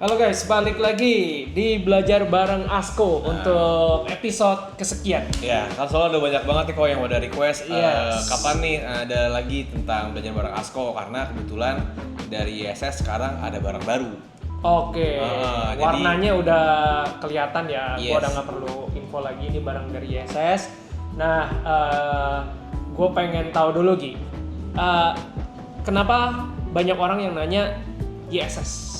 Halo guys, balik lagi di Belajar Bareng Asko untuk episode kesekian. Ya, kan soalnya udah banyak banget nih kok yang udah request Yes. kapan nih ada lagi tentang Belajar Bareng Asko, karena kebetulan dari ISS sekarang ada barang baru. Oke, warnanya udah kelihatan ya. Gua Yes. udah nggak perlu info lagi, ini barang dari ISS. Nah, gue pengen tahu dulu Gi, kenapa banyak orang yang nanya ISS?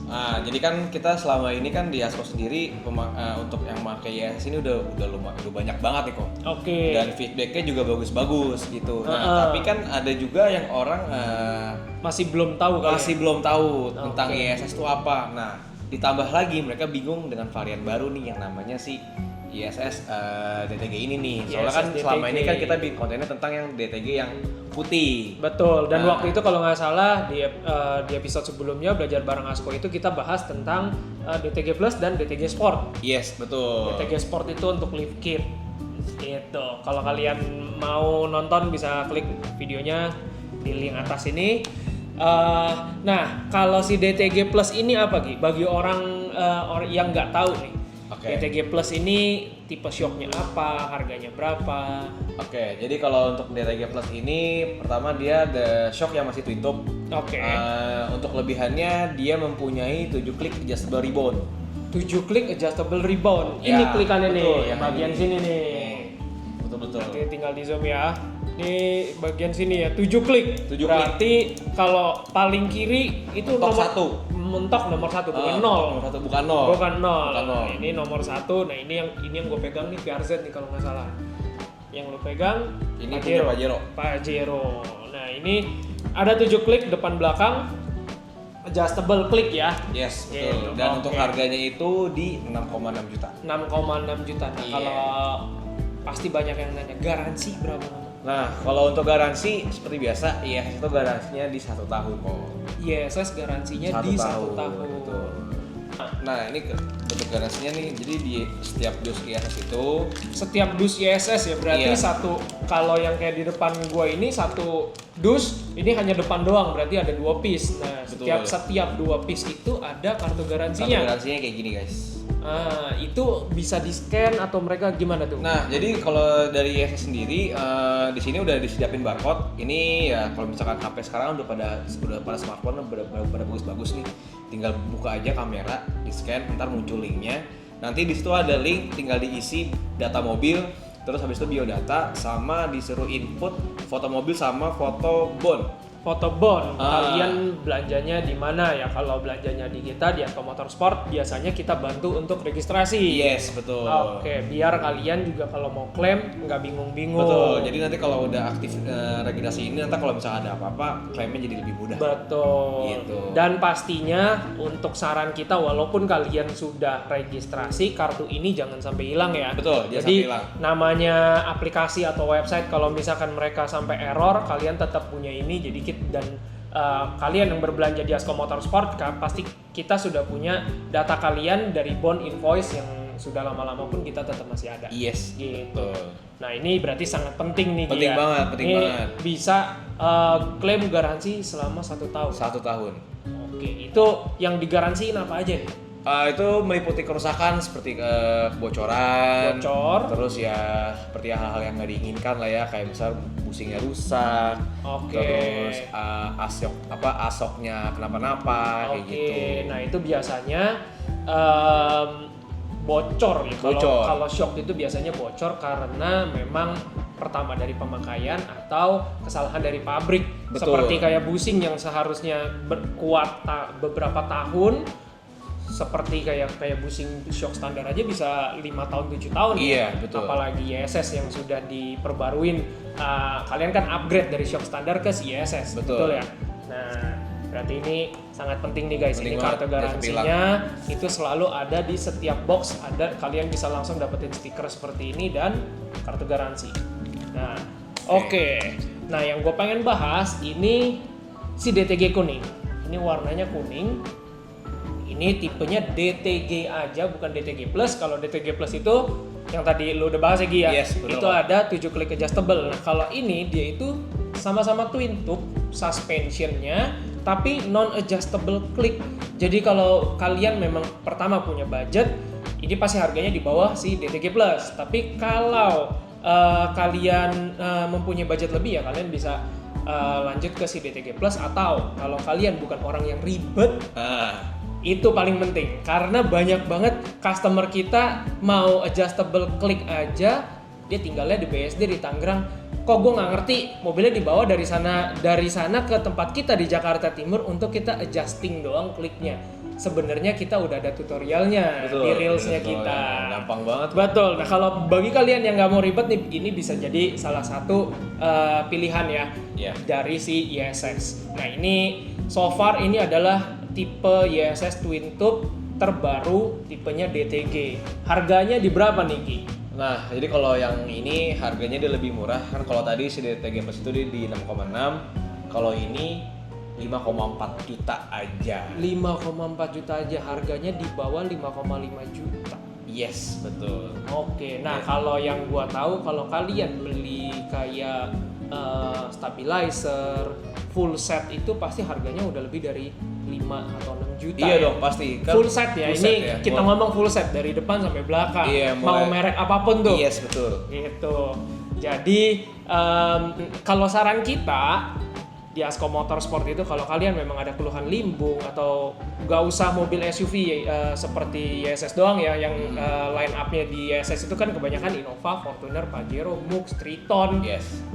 Nah, jadi kan kita selama ini kan di Asko sendiri untuk yang pakai ISS ini udah banyak banget nih kok. Oke. Dan feedbacknya juga bagus-bagus gitu. Nah, tapi kan ada juga yang orang Masih belum tahu kali. masih belum tahu tentang Oke. ISS itu apa. Nah, ditambah lagi mereka bingung dengan varian baru nih yang namanya si ISS DTG ini nih. Soalnya kan ISS selama DTG. ini kan kita bikin kontennya tentang yang DTG yang putih. Betul, dan Nah. waktu itu kalau nggak salah di episode sebelumnya Belajar Bareng Asko itu kita bahas tentang DTG Plus dan DTG Sport. Yes, betul. DTG Sport itu untuk lift kit. Gitu. Kalau kalian mau nonton bisa klik videonya di link atas ini. Nah, kalau si DTG Plus ini apa Gi? Bagi orang yang nggak tahu nih. Oke. DTG Plus ini tipe shocknya apa, harganya berapa? Oke, jadi kalau untuk DTG Plus ini pertama dia ada shock yang masih twin tube. Oke. Untuk kelebihannya dia mempunyai 7 klik adjustable rebound. 7 klik adjustable rebound. Ya, Ini klikannya nih, betul, yang yang bagian ini. sini nih. Betul-betul. Nanti tinggal di zoom ya. Ini bagian sini ya, 7 klik. 7 klik. Berarti kalau paling kiri itu Mentok nomor satu. Mentok nomor 1 bukan 0. Nomor 1 bukan 0. Bukan 0. Bukan 0. Ini nomor 1. Nah, ini yang gue pegang nih PRZ nih kalau nggak salah. Yang lo pegang Ini punya Pajero. Pajero. Nah, ini ada 7 klik depan belakang. Adjustable klik ya. Yes, Gitu, betul. Dan oke. untuk harganya itu di 6,6 juta. 6,6 juta. Nah, Iya. kalau pasti banyak yang nanya garansi berapa lama? Nah, kalau untuk garansi seperti biasa, ISS itu garansinya di 1 tahun kok. ISS garansinya di 1 tahun. Betul. Nah, ini bentuk garansinya nih. Jadi di setiap dus ISS itu Setiap dus ISS ya berarti Iya. satu. Kalau yang kayak di depan gua ini satu dus, ini hanya depan doang berarti ada 2 piece. Nah, Betul. setiap 2 piece itu ada kartu kartu garansinya. garansinya kayak gini, guys. Itu bisa di-scan atau mereka gimana tuh? Nah, jadi kalau dari ISS sendiri di sini udah disediain barcode. Ini ya kalau misalkan HP sekarang udah pada smartphone pada bagus-bagus nih. Tinggal buka aja kamera, di-scan, ntar muncul linknya. Nanti di situ ada link, tinggal diisi data mobil, terus habis itu biodata, sama disuruh input foto mobil sama foto bon. Foto bon, Ah. kalian belanjanya di mana ya? Kalau belanjanya di kita di Asko Motorsport biasanya kita bantu untuk registrasi. Yes, betul. Oke, biar kalian juga kalau mau klaim nggak bingung-bingung. Betul. Jadi nanti kalau udah aktif registrasi ini, nanti kalau misalnya ada apa-apa, klaimnya jadi lebih mudah. Betul. Gitu. Dan pastinya untuk saran kita, walaupun kalian sudah registrasi, kartu ini jangan sampai hilang ya. Betul, jangan Jadi sampai hilang. namanya aplikasi atau website, kalau misalkan mereka sampai error, kalian tetap punya ini. Jadi dan kalian yang berbelanja di Asko Motorsport pasti kita sudah punya data kalian dari bond invoice yang sudah lama-lama pun kita tetap masih ada. Yes, Gitu. betul. Nah, ini berarti sangat penting nih. Penting Gia. banget, penting Ini banget. bisa klaim garansi selama 1 tahun. 1 tahun. Oke, itu yang digaransiin apa aja nih? Itu meliputi kerusakan seperti kebocoran, Bocor. terus ya seperti hal-hal yang nggak diinginkan lah ya, kayak misal busingnya rusak, Oke. terus asoknya kenapa-napa kayak Oke, gitu. nah itu biasanya bocor ya. Bocor. Kalau shock itu biasanya bocor karena memang pertama dari pemakaian atau kesalahan dari pabrik. Betul. Seperti kayak busing yang seharusnya berkuat beberapa tahun, seperti kayak busing shock standar aja bisa 5 tahun 7 tahun Iya, ya. betul. Apalagi ISS yang sudah diperbaruin. Kalian kan upgrade dari shock standar ke ISS. Betul. Ya. Nah, berarti ini sangat penting nih guys. Penting Ini kartu banget, jangan garansinya itu selalu ada di setiap box. Kalian bisa langsung dapetin stiker seperti ini dan kartu garansi. Nah, oke. Nah, yang gue pengen bahas ini si DTG kuning. Ini warnanya kuning. Ini tipenya DTG aja, bukan DTG Plus. Kalau DTG Plus itu yang tadi lu udah bahas ya Gi ya. Yes, betul. Itu ada 7 klik adjustable. Nah, kalau ini dia itu sama-sama twin tube, suspensionnya tapi non adjustable click. Jadi kalau kalian memang pertama punya budget, ini pasti harganya di bawah si DTG Plus. Tapi kalau kalian mempunyai budget lebih, ya kalian bisa lanjut ke si DTG Plus. Atau kalau kalian bukan orang yang ribet, itu paling penting karena banyak banget customer kita mau adjustable click aja, dia tinggalnya di BSD di Tangerang, kok gue nggak ngerti mobilnya dibawa dari sana ke tempat kita di Jakarta Timur untuk kita adjusting doang kliknya. Sebenarnya kita udah ada tutorialnya di reelsnya kita. Gampang banget. Betul. Nah kalau bagi kalian yang nggak mau ribet nih, ini bisa jadi salah satu pilihan ya dari si ISS. Nah ini so far ini adalah tipe ISS Twin Tube terbaru, tipenya DTG. Harganya di berapa nih Ki? Nah, jadi kalau yang ini harganya dia lebih murah. Kan kalau tadi si DTG Plus itu dia di 6,6, kalau ini 5,4 juta aja. 5,4 juta aja, harganya di bawah 5,5 juta. Yes, betul. Oke, nah kalau yang gua tahu kalau kalian beli kayak stabilizer full set itu pasti harganya udah lebih dari 5 atau 6 juta. Iya ya? dong, pasti. Kan full set ya. Full ini set ya. kita ngomong full set dari depan sampai belakang. Iya, mau merek apapun tuh. Yes, betul. Gitu. Jadi kalau saran kita di Asko Motorsport itu, kalau kalian memang ada keluhan limbung atau nggak usah mobil SUV seperti ISS doang ya, yang line up-nya di ISS itu kan kebanyakan Innova, Fortuner, Pajero, Mux, Triton,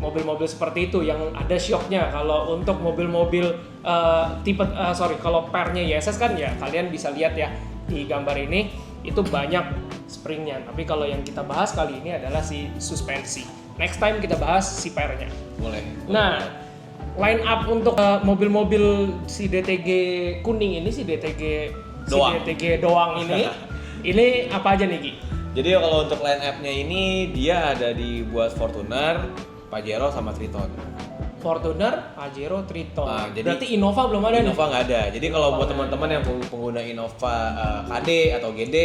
mobil-mobil seperti itu yang ada shocknya. Kalau untuk mobil-mobil kalau pernya ISS kan ya kalian bisa lihat ya di gambar ini itu banyak springnya. Tapi kalau yang kita bahas kali ini adalah si suspensi. Next time kita bahas si pernya. Boleh. Nah, line up untuk mobil-mobil si DTG kuning ini, si DTG doang ini, ini apa aja nih Ki? Jadi kalau untuk line up-nya ini dia ada dibuat Fortuner, Pajero sama Triton. Fortuner, Pajero, Triton. Nah, jadi berarti Innova belum ada Innova nih? nggak ada. Jadi kalau buat teman-teman yang pengguna Innova KD atau GD,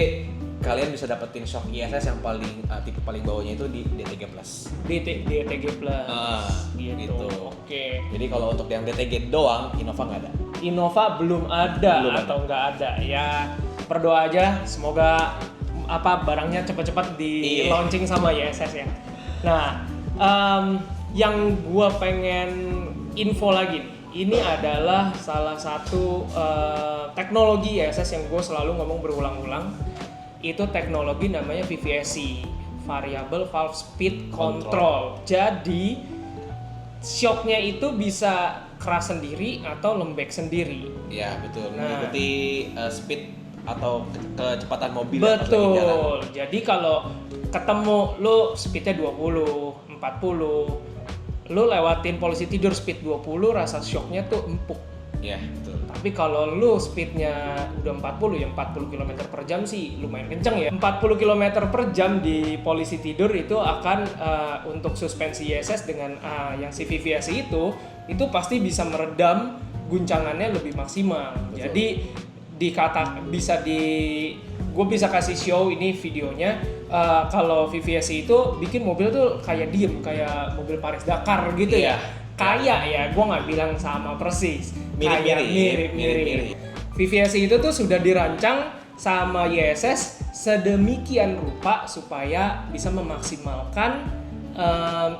kalian bisa dapetin shock ISS yang tipe paling bawahnya itu di DTG Plus. DTG Plus. Gitu. Oke. Jadi kalau untuk yang DTG doang, Innova nggak ada. Innova belum ada atau nggak ada. Ya berdoa aja semoga barangnya cepat-cepat di launching sama ISS ya. Nah, yang gua pengen info lagi nih, ini adalah salah satu teknologi ISS yang gue selalu ngomong berulang-ulang. Itu teknologi namanya VVSC, Variable Valve Speed Control. Jadi shocknya itu bisa keras sendiri atau lembek sendiri. Ya betul, mengikuti speed atau kecepatan mobil. Betul. Jadi kalau ketemu lo speednya 20, 40, lo lewatin polisi tidur speed 20, rasa shocknya tuh empuk. Ya betul. Tapi kalau lu speednya udah 40 ya 40 km per jam sih lumayan kenceng ya. 40 km per jam di polisi tidur itu akan untuk suspensi ISS dengan yang CVVSC itu pasti bisa meredam guncangannya lebih maksimal. Betul. Jadi gue bisa kasih show ini videonya. Kalau VVSC itu bikin mobil tuh kayak diem, kayak mobil Paris Dakar gitu ya. Kayak ya, gue nggak bilang sama persis, mirip-mirip. VVSC itu tuh sudah dirancang sama ISS sedemikian rupa supaya bisa memaksimalkan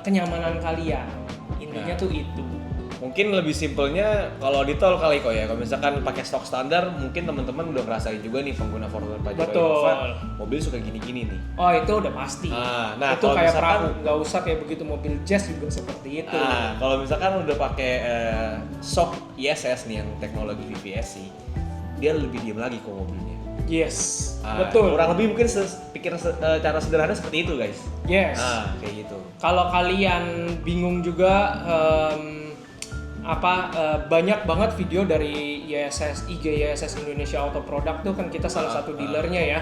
kenyamanan kalian. Intinya tuh itu. Mungkin lebih simpelnya kalau di tol kali kok ya. Kalau misalkan pakai stok standar, mungkin teman-teman udah ngerasain juga nih pengguna Fortuner Pajero Innova, mobil suka gini-gini nih. Oh itu udah pasti. Nah itu kayak perahu, nggak usah kayak begitu mobil jazz juga seperti itu. Kalau misalkan udah pakai shock ISS nih yang teknologi VVSC, dia lebih diam lagi kok mobilnya. Yes, betul. Kurang lebih mungkin pikir cara sederhana seperti itu guys. Yes. Kayak gitu. Kalau kalian bingung juga. Banyak banget video dari IG ISS Indonesia Auto Product tuh kan kita salah satu dealernya ya,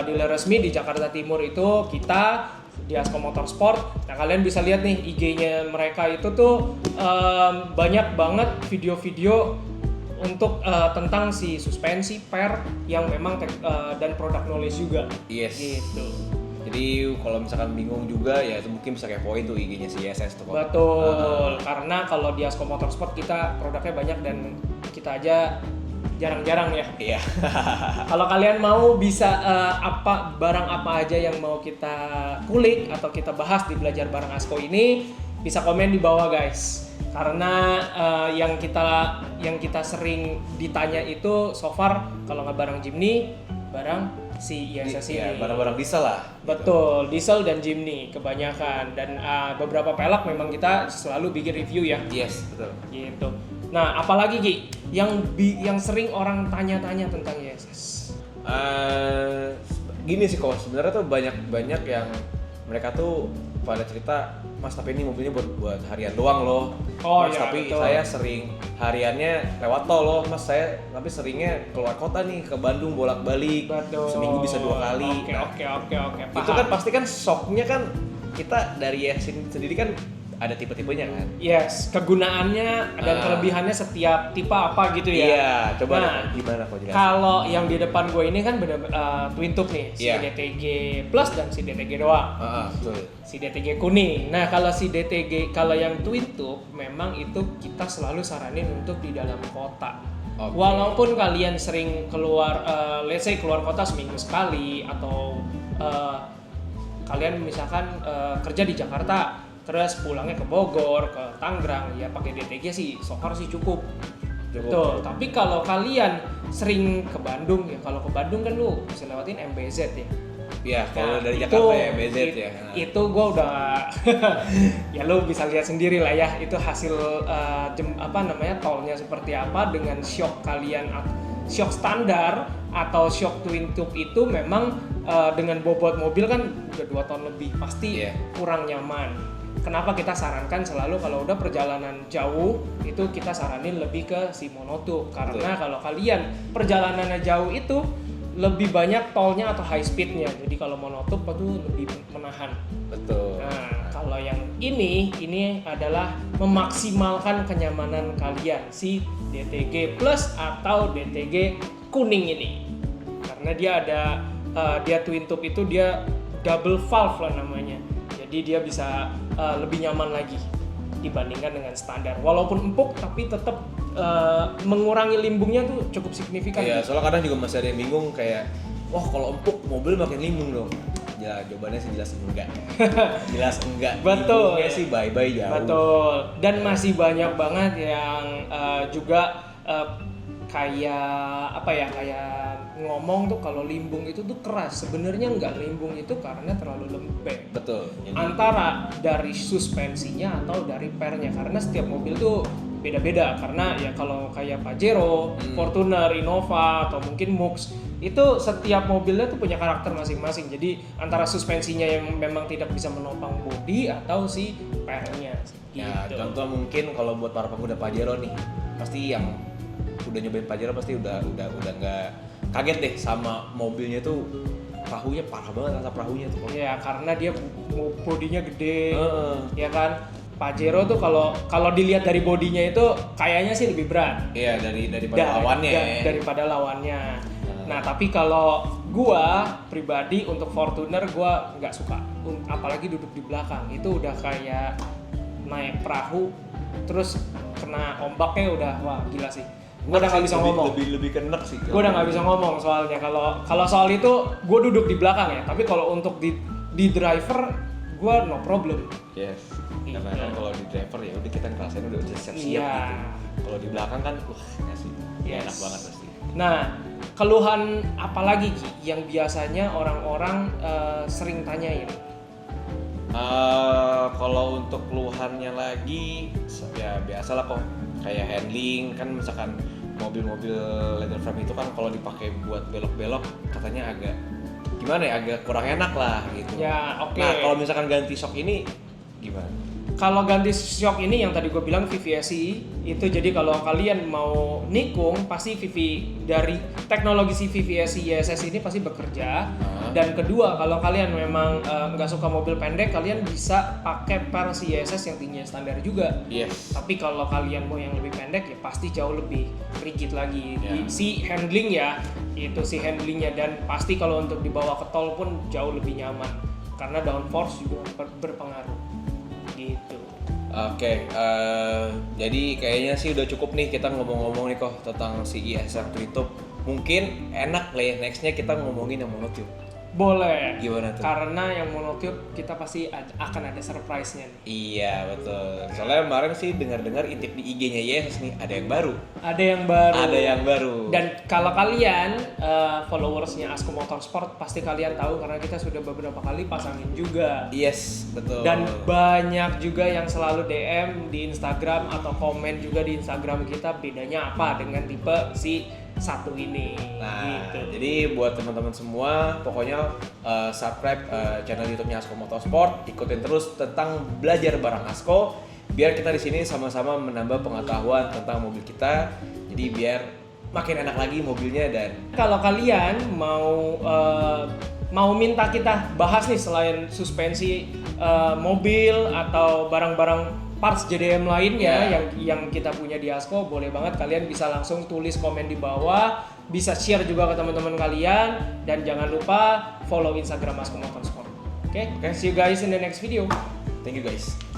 dealer resmi di Jakarta Timur itu kita di Asko Motorsport. Nah kalian bisa lihat nih IG-nya mereka itu tuh banyak banget video-video untuk tentang si suspensi per yang memang dan product knowledge juga. Yes. Gitu. Jadi kalau misalkan bingung juga ya itu mungkin bisa kepoin tuh IG-nya si ISS tuh. Betul, karena kalau di Asko Motorsport kita produknya banyak dan kita aja jarang-jarang ya. Iya. Kalau kalian mau bisa barang apa aja yang mau kita kulik atau kita bahas di belajar bareng Asko ini, bisa komen di bawah guys. Karena yang kita sering ditanya itu so far kalau nggak barang Jimny, barang si ISS ini. Iya, barang-barang diesel lah. Betul, diesel dan Jimny kebanyakan, dan beberapa pelek memang kita selalu bikin review ya. Yes, betul. Gitu. Nah, apalagi Ki yang sering orang tanya-tanya tentang ISS? Gini sih kok, sebenarnya tuh banyak yang mereka tuh pada cerita, Mas tapi ini mobilnya buat harian doang loh. Oh, Mas iya, tapi betul. saya sering hariannya lewat tol loh. Mas saya tapi seringnya keluar kota nih ke Bandung bolak-balik. Betul. Seminggu bisa 2 kali. Oke. Itu kan pasti kan shocknya kan kita dari ISS sendiri kan ada tipe-tipenya kan. Yes, kegunaannya dan kelebihannya setiap tipe apa gitu ya. Iya, coba Nah, gimana kok jelasin. kalau yang di depan gue ini kan bener twin tube nih, si Iya. DTG Plus dan si DTG doang. Betul. Si DTG kuning. Nah, kalau yang twin tube memang itu kita selalu saranin untuk di dalam kota. Oke. Walaupun kalian sering keluar, let's say keluar kota seminggu sekali atau kalian misalkan kerja di Jakarta, terus pulangnya ke Bogor, ke Tangerang, ya pakai DTG sih, so far sih cukup. Betul. Tapi kalau kalian sering ke Bandung ya, kalau ke Bandung kan lu bisa lewatin MBZ ya. Ya, kalau Nah, dari itu- Jakarta ya BZ ya. Itu gue udah ya lu bisa lihat sendiri lah ya, itu hasil tolnya seperti apa dengan shock kalian, shock standar atau shock twin tube itu memang dengan bobot mobil kan udah 2 ton lebih, pasti Iya. kurang nyaman. Kenapa kita sarankan selalu kalau udah perjalanan jauh itu kita saranin lebih ke si monotube, karena Betul. kalau kalian perjalanannya jauh itu lebih banyak tolnya atau high speednya, jadi kalau monotube itu lebih menahan. Betul. Nah, kalau yang ini adalah memaksimalkan kenyamanan kalian, si DTG Plus atau DTG kuning ini, karena dia ada dia twin tube itu dia double valve lah namanya, jadi dia bisa lebih nyaman lagi dibandingkan dengan standar, walaupun empuk tapi tetap mengurangi limbungnya tuh cukup signifikan. Iya, soalnya kadang juga masih ada yang bingung kayak, wah kalau empuk mobil makin limbung dong. Ya jawabannya sih jelas enggak. Jelas enggak. Betul. Limbungnya sih bye-bye jauh. Betul. Dan masih banyak banget yang juga kayak ngomong tuh kalau limbung itu tuh keras. Sebenarnya enggak, limbung itu karena terlalu lembek. Betul. Jadi, Antara dari suspensinya atau dari pernya, karena setiap mobil tuh beda-beda, karena ya kalau kayak Pajero, Fortuner, Innova atau mungkin MUX itu setiap mobilnya tuh punya karakter masing-masing. Jadi antara suspensinya yang memang tidak bisa menopang bodi atau si pernya ya gitu. contoh mungkin kalau buat para pengguna Pajero nih, pasti yang udah nyobain Pajero pasti udah nggak kaget deh sama mobilnya tuh, perahunya parah banget, rasa perahunya tuh. Ya karena dia bodinya gede, Heeh. ya kan. Pajero tuh kalau dilihat dari bodinya itu kayaknya sih lebih berat. Iya, daripada lawannya. Daripada lawannya. Nah, tapi kalau gua pribadi untuk Fortuner gua nggak suka. Apalagi duduk di belakang. Itu udah kayak naik perahu terus kena ombaknya udah wah gila sih. Gua udah nggak bisa ngomong. Lebih kenek sih. Gua udah nggak bisa ngomong soalnya kalau soal itu gua duduk di belakang ya. Tapi kalau untuk di driver gua no problem. Yes. Iya. Karena kan kalau di driver ya udah kita ngerasain udah siap-siap Iya. gitu. Kalau di belakang kan wah ngasih Yes. enak banget pasti. Nah, keluhan apa lagi Ki yang biasanya orang-orang sering tanyain? Kalau untuk keluhannya lagi ya biasalah kok, kayak handling kan, misalkan mobil-mobil leather frame itu kan kalau dipakai buat belok-belok katanya agak gimana ya, agak kurang enak lah gitu. Ya, oke. Nah, kalau misalkan ganti shock ini gimana? Kalau ganti shock ini yang tadi gue bilang VVSI itu, jadi kalau kalian mau nikung pasti dari teknologi si VVSI ISS ini pasti bekerja. Dan kedua, kalau kalian memang nggak suka mobil pendek, kalian bisa pakai per si ISS yang tingginya standar juga. Yes. Tapi kalau kalian mau yang lebih pendek ya pasti jauh lebih rigid lagi. Ya. Si handling ya, itu si handlingnya, dan pasti kalau untuk dibawa ke tol pun jauh lebih nyaman karena downforce juga berpengaruh gitu. Oke, jadi kayaknya sih udah cukup nih kita ngomong-ngomong nih kok tentang si ISR Tutup. Mungkin enak lah ya nextnya kita ngomongin yang monotube. Boleh. Gimana tuh? Karena yang monotube kita pasti akan ada surprise-nya nih. Iya betul. Soalnya kemarin sih dengar-dengar intip di IG-nya Yes nih ada yang baru. Ada yang baru. Ada yang baru. Dan kalau kalian followersnya Asko Motorsport pasti kalian tahu karena kita sudah beberapa kali pasangin juga. Yes, betul. Dan banyak juga yang selalu DM di Instagram atau komen juga di Instagram kita bedanya apa dengan tipe si satu ini. Nah, Gitu. jadi buat teman-teman semua, pokoknya subscribe channel YouTube-nya Asko Motorsport, ikutin terus tentang belajar bareng Asko, biar kita di sini sama-sama menambah pengetahuan tentang mobil kita. Jadi biar makin enak lagi mobilnya. Dan Kalau kalian mau minta kita bahas nih selain suspensi mobil atau barang-barang parts JDM lainnya yang kita punya di Asko, boleh banget kalian bisa langsung tulis komen di bawah, bisa share juga ke teman-teman kalian, dan jangan lupa follow Instagram Asko Motorsport. Oke? See you guys in the next video. thank you guys.